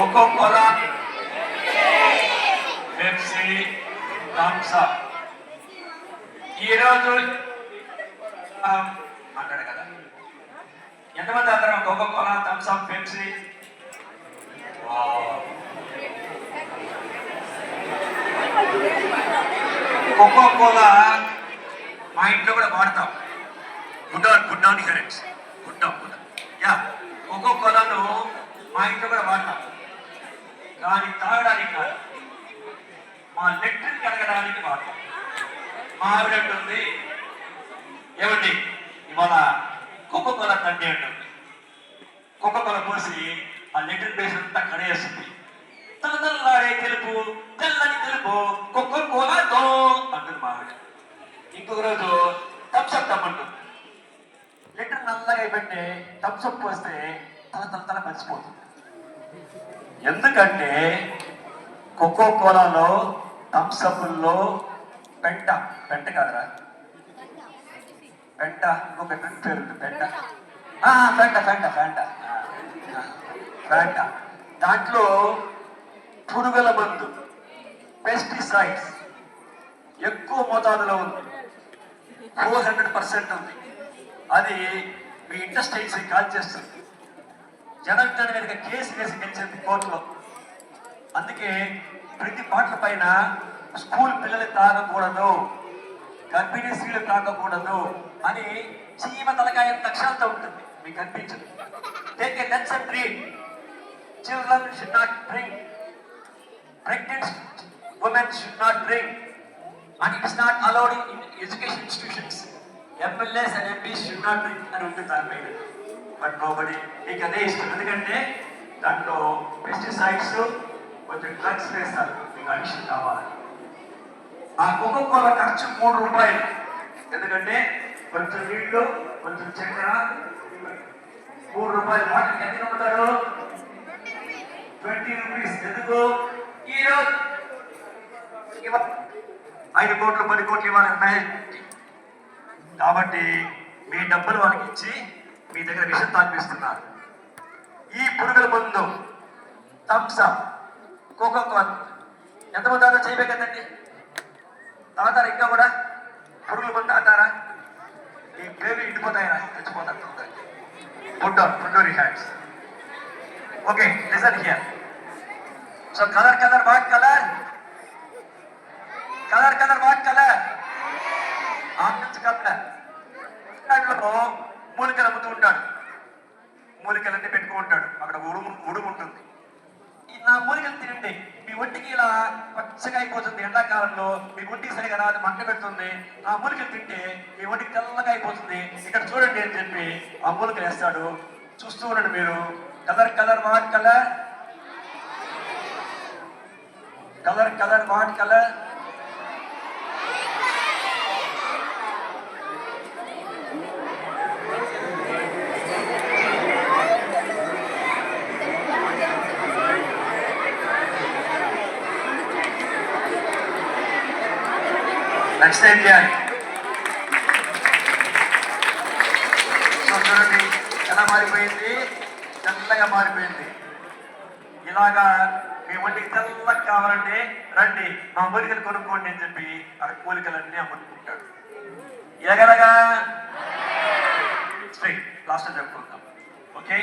Coca Cola, Pepsi, Thums up. ఈరోజు అంటాడు కదా, ఎంతమంది అందరం Coca Cola, Thums Up, Pepsi? Coca Cola మా ఇంట్లో కూడా వాడతాం. గుడ్ డౌన్ హెరెంట్స్, గుడ్ డౌన్ యా. కోకోకోలాను మా ఇంట్లో కూడా వాడతాం, కానీ తాగడానికి కాదు, మా లెట్రిన్ కడగడానికి వాడతాం. మా ఆవిడ అంటుంది, ఏమండి ఇవాళ కోకోకోలా తండ్రి అంటుంది. కోకోకోలా పోసి ఆ లెట్రిన్ బేస్ అంతా కడేస్తుంది. తలతల్లాడే తెలుపు, తెల్లని తెలుపు, కోకోకోలాతో అంటుంది మా ఆవిడ. ఇంకొక రోజు థమ్స్అప్ తమ్మంటుంది. లెటర్ నల్లగా అయిపోయింటే థమ్స్అప్ పోస్తే తల మర్చిపోతుంది. ఎందుకంటే కోకోకోలాలో, థమ్స్అప్లో పెంట కాదురా, ఇంకొక పేరు పెంట. దాంట్లో పురుగుల మందు, పెస్టిసైడ్స్ ఎక్కువ మోతాదులో ఉంది. 400% ఉంది. అది మీ ఇండస్ట్రీస్ కాల్ చేస్తుంది. జనం మీద కేసు వేసి గెలిచింది కోర్టులో. అందుకే ప్రతి బాటల పైన స్కూల్ పిల్లలు తాగకూడదు, గర్భిణీ స్త్రీలు తాగకూడదు అని చీమ తలకాయ లక్ష్యాలతో ఉంటుంది. మీకు అనిపించదు. Take a lesson read. Children should not drink. Pregnant women should not drink. And it is not allowed in education institutions. MLAs and MPs should not drink అని ఉంటుంది దాని పైన. బట్ నోబడీ మీకు అదే ఇష్టం. ఎందుకంటే దాంట్లో పెస్టిసైడ్స్, కొంచెం డ్రగ్స్ వేస్తారు, మీకు అడిషన్ కావాలి. ఆ కోకోకోలా ఖర్చు 3 రూపాయలు. ఎందుకంటే కొంచెం నీళ్లు, కొంచెం చక్కెర, 3 రూపాయలు. వాటికి ఎంత అమ్ముతారు? 20 రూపీస్. ఎందుకు? ఈరోజు 5 కోట్లు 10 కోట్లు ఇవ్వాలి కాబట్టి మీ డబ్బులు వాళ్ళకి ఇచ్చి మీ దగ్గర విషయం తాగిస్తున్నారు. ఈ పురుగుల మందు, థమ్స్ అప్, కోకోకోలా ఎంతమంది తాగుతారో చేయబే కదండి. తాగుతారా? ఇంకా కూడా పురుగుల మందు తాగుతారా? ఈ baby ఇండిపోతాయరా, తెచ్చిపోతారు. Put your hands. Okay, listen here. So color, what color? Color, what color? Orange color. దాంట్లో మూలికలు అమ్ముతూ ఉంటాడు. మూలికలన్నీ పెట్టుకుంటాడు. అక్కడ ఉడుము ఉంటుంది. నా మూలికలు తినండి, మీ ఒంటికి ఇలా పచ్చగా అయిపోతుంది. ఎండాకాలంలో మీ ఒంటికి సరిగా రాదు, మంట పెడుతుంది. ఆ మూలికలు తింటే మీ ఒంటికి తెల్లగా అయిపోతుంది. ఇక్కడ చూడండి అని చెప్పి ఆ మూలికలు వేస్తాడు. చూస్తూ ఉండండి మీరు. Colour, what colour? Colour, what colour? Next time చేయాలి. సో చూడండి ఎలా మారిపోయింది, తెల్లగా మారిపోయింది. ఇలాగా మీ ఒంటికి తెల్లగా కావాలంటే రండి, మా మూలికలు కొనుక్కోండి అని చెప్పి అక్కడ మూలికలన్నీ అమ్ముకుంటాడు. ఎలాగలగా స్ట్రైట్ లాస్ట్ చెప్పుకుంటాం. ఓకే.